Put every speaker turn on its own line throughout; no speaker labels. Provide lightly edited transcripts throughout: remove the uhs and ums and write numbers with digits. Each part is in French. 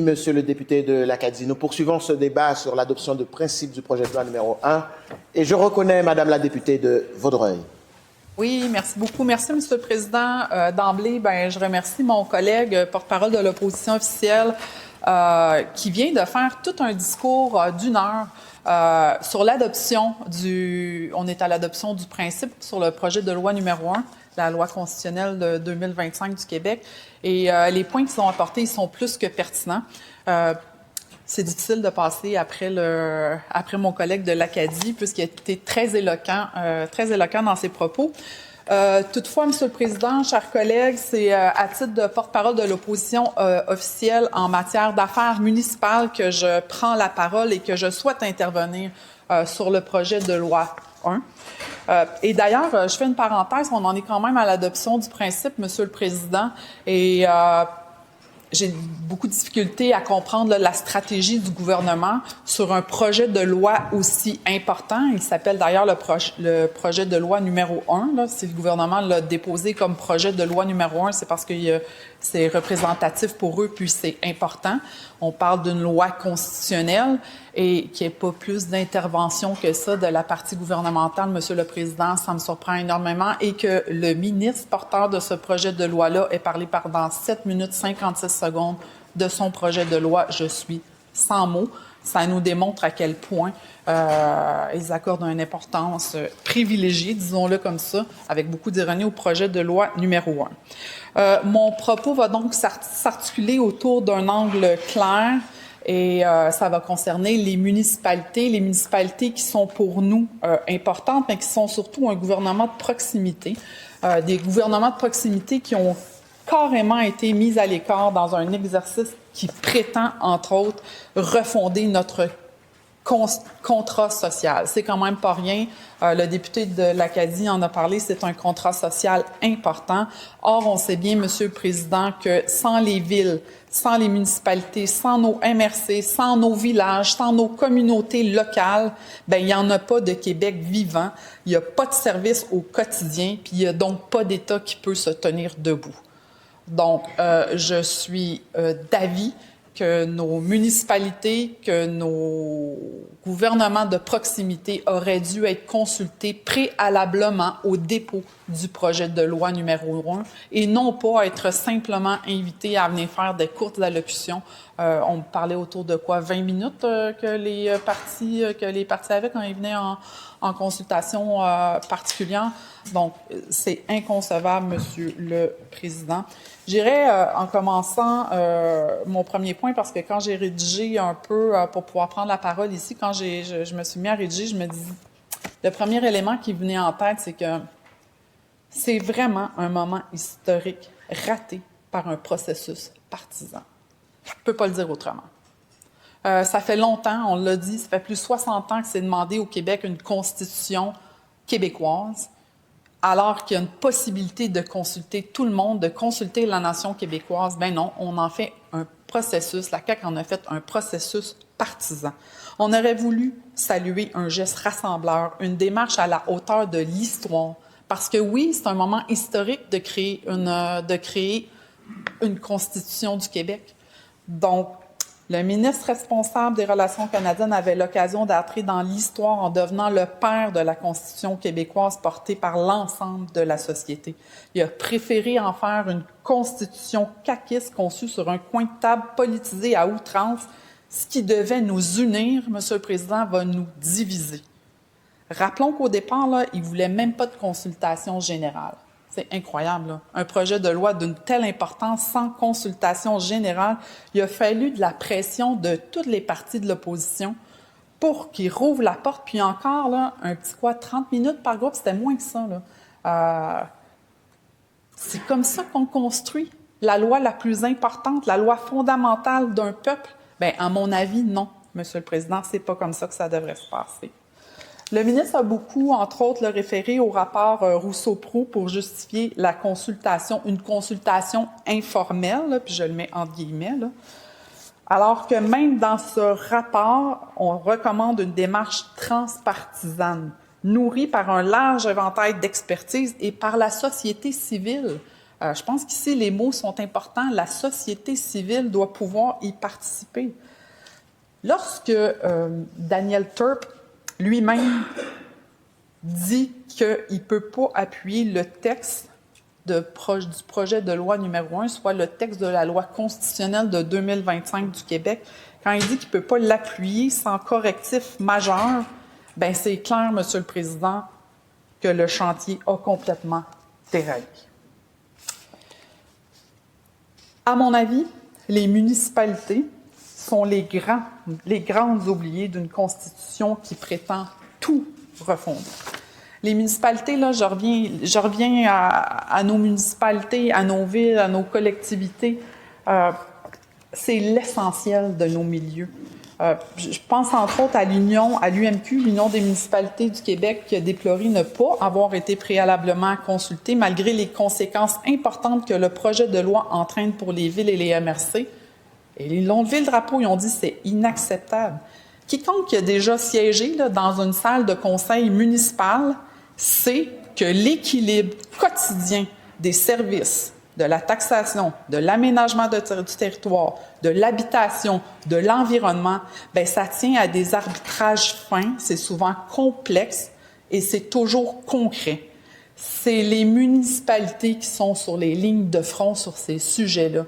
Monsieur le député de l'Acadie, nous poursuivons ce débat sur l'adoption de principe du projet de loi numéro 1 et je reconnais Madame la députée de Vaudreuil.
Oui, merci beaucoup. Merci, Monsieur le Président. D'emblée, je remercie mon collègue porte-parole de l'opposition officielle qui vient de faire tout un discours d'une heure sur l'adoption on est à l'adoption du principe sur le projet de loi numéro 1, la loi constitutionnelle de 2025 du Québec. Et les points qui sont apportés, ils sont plus que pertinents. C'est difficile de passer après mon collègue de l'Acadie, puisqu'il a été très éloquent dans ses propos. Toutefois, Monsieur le Président, chers collègues, c'est à titre de porte-parole de l'opposition officielle en matière d'affaires municipales que je prends la parole et que je souhaite intervenir sur le projet de loi 1. Et d'ailleurs, je fais une parenthèse, on en est quand même à l'adoption du principe, Monsieur le Président, et j'ai beaucoup de difficultés à comprendre la stratégie du gouvernement sur un projet de loi aussi important. Il s'appelle d'ailleurs le projet de loi numéro 1. Si le gouvernement l'a déposé comme projet de loi numéro 1, c'est parce que c'est représentatif pour eux, puis c'est important. On parle d'une loi constitutionnelle et qu'il n'y ait pas plus d'intervention que ça de la partie gouvernementale, Monsieur le Président, ça me surprend énormément, et que le ministre porteur de ce projet de loi-là ait parlé pendant 7 minutes 56 secondes de son projet de loi. Je suis sans mots. Ça nous démontre à quel point ils accordent une importance privilégiée, disons-le comme ça, avec beaucoup d'ironie, au projet de loi numéro 1. Mon propos va donc s'articuler autour d'un angle clair et ça va concerner les municipalités qui sont pour nous importantes, mais qui sont surtout un gouvernement de proximité, des gouvernements de proximité qui ont carrément été mis à l'écart dans un exercice qui prétend, entre autres, refonder notre contrat social. C'est quand même pas rien. Le député de l'Acadie en a parlé, c'est un contrat social important. Or, on sait bien, Monsieur le Président, que sans les villes, sans les municipalités, sans nos MRC, sans nos villages, sans nos communautés locales, il n'y en a pas de Québec vivant. Il n'y a pas de service au quotidien, puis il n'y a donc pas d'État qui peut se tenir debout. Donc, je suis d'avis que nos municipalités, que nos gouvernements de proximité auraient dû être consultés préalablement au dépôt du projet de loi numéro 1 et non pas être simplement invités à venir faire des courtes allocutions. On me parlait autour de 20 minutes que les partis avaient quand ils venaient en consultation particulière. Donc, c'est inconcevable, Monsieur le Président. J'irai en commençant mon premier point parce que quand j'ai rédigé un peu pour pouvoir prendre la parole ici, quand je me suis mis à rédiger, je me dis, le premier élément qui venait en tête, c'est que c'est vraiment un moment historique raté par un processus partisan. Je ne peux pas le dire autrement. Ça fait longtemps, on l'a dit, ça fait plus de 60 ans que c'est demandé au Québec une constitution québécoise, alors qu'il y a une possibilité de consulter tout le monde, de consulter la nation québécoise. Ben non, on en fait un processus, la CAQ en a fait un processus partisan. On aurait voulu saluer un geste rassembleur, une démarche à la hauteur de l'histoire, parce que oui, c'est un moment historique de créer une constitution du Québec. Donc, le ministre responsable des Relations canadiennes avait l'occasion d'entrer dans l'histoire en devenant le père de la Constitution québécoise portée par l'ensemble de la société. Il a préféré en faire une constitution caquiste conçue sur un coin de table politisé à outrance. Ce qui devait nous unir, Monsieur le Président, va nous diviser. Rappelons qu'au départ, il ne voulait même pas de consultation générale. C'est incroyable, là. Un projet de loi d'une telle importance sans consultation générale. Il a fallu de la pression de toutes les partis de l'opposition pour qu'ils rouvrent la porte. Puis encore, là, un petit 30 minutes par groupe, c'était moins que ça, là. C'est comme ça qu'on construit la loi la plus importante, la loi fondamentale d'un peuple. Bien, à mon avis, non, Monsieur le Président, c'est pas comme ça que ça devrait se passer. Le ministre a beaucoup, entre autres, le référé au rapport Rousseau-Proulx pour justifier la consultation, une consultation informelle, là, puis je le mets entre guillemets, là. Alors que même dans ce rapport, on recommande une démarche transpartisane, nourrie par un large éventail d'expertise et par la société civile. Je pense qu'ici, les mots sont importants. La société civile doit pouvoir y participer. Lorsque Daniel Turp lui-même dit qu'il ne peut pas appuyer le texte du projet de loi numéro 1, soit le texte de la loi constitutionnelle de 2025 du Québec, quand il dit qu'il ne peut pas l'appuyer sans correctif majeur, bien c'est clair, Monsieur le Président, que le chantier a complètement déraillé. À mon avis, les municipalités sont les grandes oubliées d'une Constitution qui prétend tout refondre. Les municipalités, là, je reviens à nos municipalités, à nos villes, à nos collectivités. C'est l'essentiel de nos milieux. Je pense entre autres à l'UMQ, l'Union des municipalités du Québec, qui a déploré ne pas avoir été préalablement consultée malgré les conséquences importantes que le projet de loi entraîne pour les villes et les MRC. Et ils l'ont levé le drapeau, ils ont dit que c'est inacceptable. Quiconque qui a déjà siégé là, dans une salle de conseil municipal sait que l'équilibre quotidien des services, de la taxation, de l'aménagement du territoire, de l'habitation, de l'environnement, bien, ça tient à des arbitrages fins, c'est souvent complexe et c'est toujours concret. C'est les municipalités qui sont sur les lignes de front sur ces sujets-là.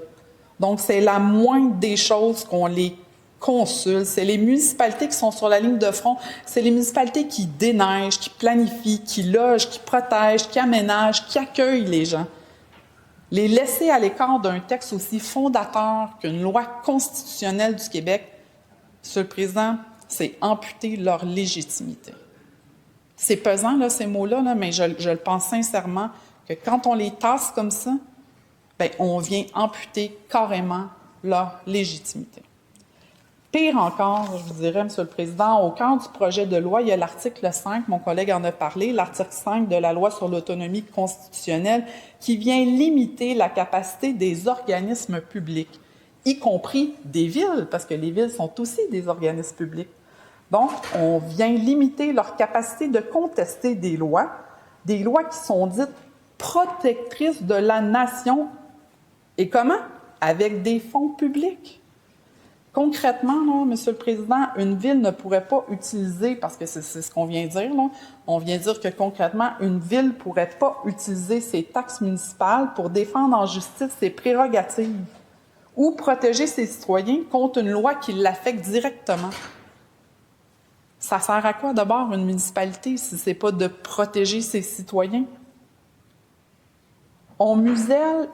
Donc, c'est la moindre des choses qu'on les consulte. C'est les municipalités qui sont sur la ligne de front. C'est les municipalités qui déneigent, qui planifient, qui logent, qui protègent, qui aménagent, qui accueillent les gens. Les laisser à l'écart d'un texte aussi fondateur qu'une loi constitutionnelle du Québec, Monsieur le Président, c'est amputer leur légitimité. C'est pesant, là, ces mots-là, là, mais je le pense sincèrement que quand on les tasse comme ça, bien, on vient amputer carrément leur légitimité. Pire encore, je vous dirais, Monsieur le Président, au cœur du projet de loi, il y a l'article 5, mon collègue en a parlé, l'article 5 de la loi sur l'autonomie constitutionnelle, qui vient limiter la capacité des organismes publics, y compris des villes, parce que les villes sont aussi des organismes publics. Donc, on vient limiter leur capacité de contester des lois qui sont dites protectrices de la nation. Et comment? Avec des fonds publics. Concrètement, là, Monsieur le Président, une ville ne pourrait pas utiliser, parce que c'est ce qu'on vient de dire, là, on vient de dire que concrètement, une ville ne pourrait pas utiliser ses taxes municipales pour défendre en justice ses prérogatives ou protéger ses citoyens contre une loi qui l'affecte directement. Ça sert à quoi d'abord une municipalité si ce n'est pas de protéger ses citoyens? On muselle.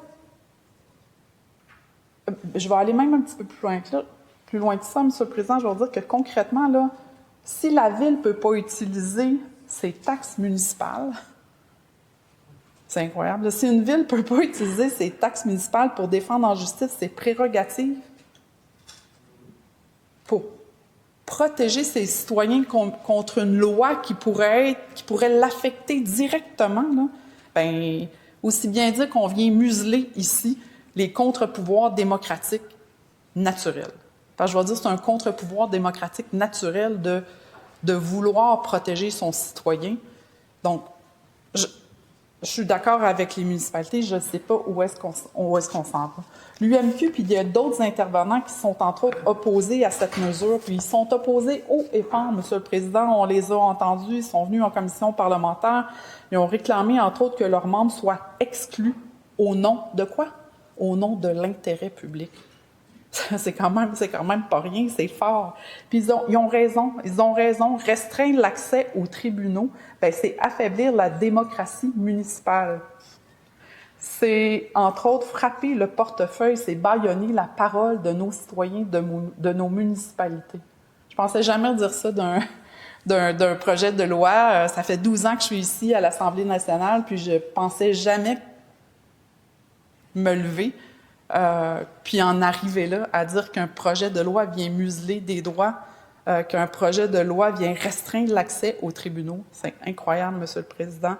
Je vais aller même un petit peu plus loin que ça, Monsieur le Président. Je vais dire que concrètement, là, si la Ville ne peut pas utiliser ses taxes municipales, c'est incroyable. Là, si une Ville ne peut pas utiliser ses taxes municipales pour défendre en justice ses prérogatives, pour protéger ses citoyens contre une loi qui pourrait l'affecter directement, là, bien, aussi bien dire qu'on vient museler ici les contre-pouvoirs démocratiques naturels. Parce que je vais dire que c'est un contre-pouvoir démocratique naturel de vouloir protéger son citoyen. Donc, je suis d'accord avec les municipalités, je ne sais pas où est-ce qu'on s'en va. L'UMQ, puis il y a d'autres intervenants qui sont entre autres opposés à cette mesure, puis ils sont opposés haut et fort, Monsieur le Président, on les a entendus, ils sont venus en commission parlementaire, ils ont réclamé entre autres que leurs membres soient exclus au nom de quoi? Au nom de l'intérêt public. C'est quand même pas rien, c'est fort. Puis ils ont raison. Restreindre l'accès aux tribunaux, bien, c'est affaiblir la démocratie municipale. C'est, entre autres, frapper le portefeuille, c'est bâillonner la parole de nos citoyens, de nos municipalités. Je pensais jamais dire ça d'un projet de loi. Ça fait 12 ans que je suis ici à l'Assemblée nationale, puis je pensais jamais me lever puis en arriver là à dire qu'un projet de loi vient museler des droits, qu'un projet de loi vient restreindre l'accès aux tribunaux. C'est incroyable, Monsieur le Président.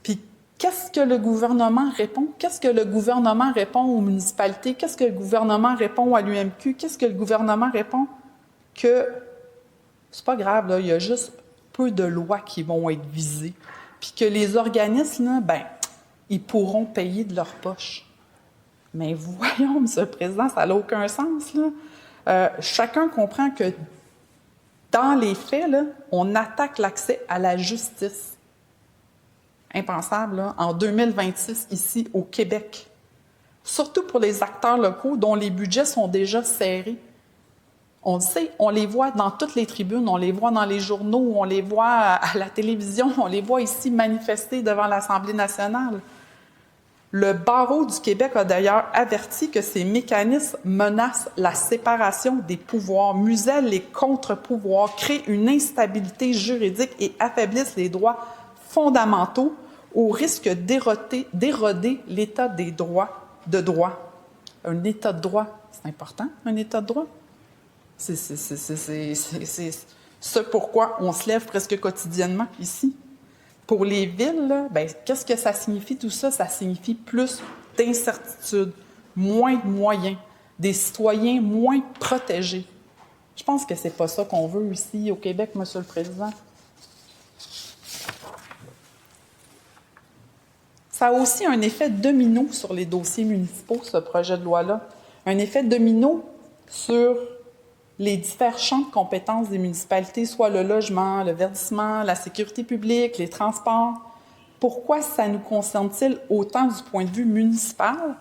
Puis, qu'est-ce que le gouvernement répond? Qu'est-ce que le gouvernement répond aux municipalités? Qu'est-ce que le gouvernement répond à l'UMQ? Qu'est-ce que le gouvernement répond? Que c'est pas grave, là, il y a juste peu de lois qui vont être visées. Puis que les organismes, là, ben, ils pourront payer de leur poche. Mais voyons, M. le Président, ça n'a aucun sens, là. Chacun comprend que dans les faits, là, on attaque l'accès à la justice. Impensable, là, en 2026, ici, au Québec. Surtout pour les acteurs locaux dont les budgets sont déjà serrés. On le sait, on les voit dans toutes les tribunes, on les voit dans les journaux, on les voit à la télévision, on les voit ici manifester devant l'Assemblée nationale. Le barreau du Québec a d'ailleurs averti que ces mécanismes menacent la séparation des pouvoirs, musellent les contre-pouvoirs, créent une instabilité juridique et affaiblissent les droits fondamentaux au risque d'éroder l'état des droits de droit. Un état de droit, c'est important, un état de droit. C'est ce pourquoi on se lève presque quotidiennement ici. Pour les villes, là, ben, qu'est-ce que ça signifie tout ça? Ça signifie plus d'incertitude, moins de moyens, des citoyens moins protégés. Je pense que c'est pas ça qu'on veut ici au Québec, M. le Président. Ça a aussi un effet domino sur les dossiers municipaux, ce projet de loi-là. Un effet domino sur les divers champs de compétences des municipalités, soit le logement, le verdissement, la sécurité publique, les transports. Pourquoi ça nous concerne-t-il autant du point de vue municipal?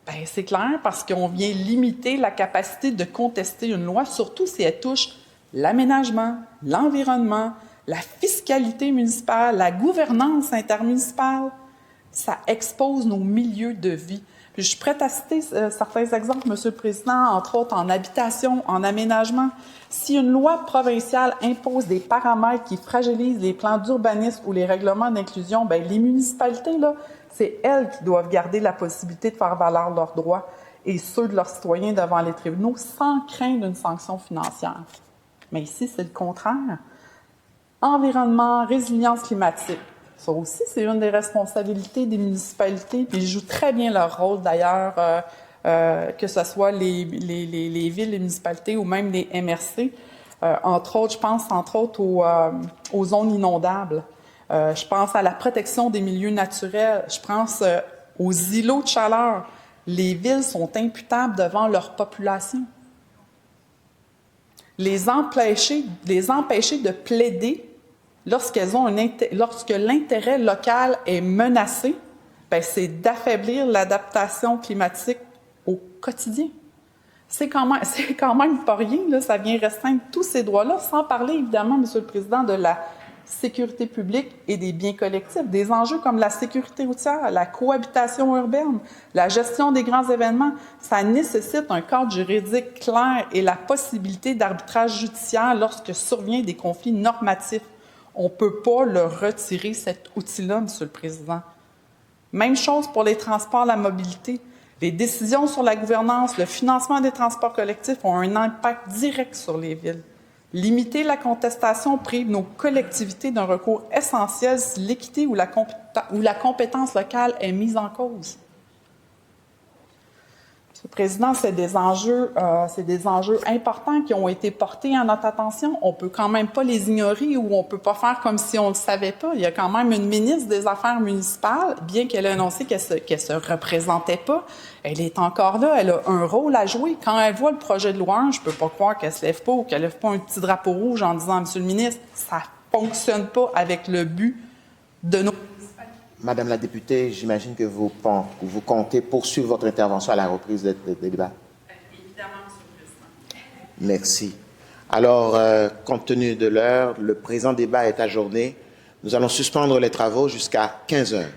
Bien, c'est clair, parce qu'on vient limiter la capacité de contester une loi, surtout si elle touche l'aménagement, l'environnement, la fiscalité municipale, la gouvernance intermunicipale. Ça expose nos milieux de vie. Puis je suis prête à citer certains exemples, M. le Président, entre autres en habitation, en aménagement. Si une loi provinciale impose des paramètres qui fragilisent les plans d'urbanisme ou les règlements d'inclusion, bien, les municipalités, là, c'est elles qui doivent garder la possibilité de faire valoir leurs droits et ceux de leurs citoyens devant les tribunaux sans craindre une sanction financière. Mais ici, c'est le contraire. Environnement, résilience climatique. Ça aussi, c'est une des responsabilités des municipalités, puis ils jouent très bien leur rôle d'ailleurs, que ce soit les villes, les municipalités ou même les MRC. Entre autres, je pense entre autres aux zones inondables. Je pense à la protection des milieux naturels. Je pense aux îlots de chaleur. Les villes sont imputables devant leur population. Les empêcher de plaider lorsque l'intérêt local est menacé, bien, c'est d'affaiblir l'adaptation climatique au quotidien. C'est quand même pas rien, là, ça vient restreindre tous ces droits-là, sans parler évidemment, M. le Président, de la sécurité publique et des biens collectifs, des enjeux comme la sécurité routière, la cohabitation urbaine, la gestion des grands événements. Ça nécessite un cadre juridique clair et la possibilité d'arbitrage judiciaire lorsque survient des conflits normatifs. On ne peut pas leur retirer cet outil-là, M. le Président. Même chose pour les transports, la mobilité. Les décisions sur la gouvernance, le financement des transports collectifs ont un impact direct sur les villes. Limiter la contestation prive nos collectivités d'un recours essentiel si l'équité ou la compétence locale est mise en cause. Monsieur le Président, c'est des enjeux importants qui ont été portés à notre attention. On ne peut quand même pas les ignorer ou on ne peut pas faire comme si on ne le savait pas. Il y a quand même une ministre des Affaires municipales, bien qu'elle ait annoncé qu'elle se représentait pas, elle est encore là, elle a un rôle à jouer. Quand elle voit le projet de loi 1, je ne peux pas croire qu'elle ne se lève pas ou qu'elle ne lève pas un petit drapeau rouge en disant « Monsieur le ministre, ça ne fonctionne pas avec le but de nos... »
Madame la députée, j'imagine que vous comptez poursuivre votre intervention à la reprise des débats.
Évidemment, M. le Président.
Merci. Alors, compte tenu de l'heure, le présent débat est ajourné. Nous allons suspendre les travaux jusqu'à 15 heures.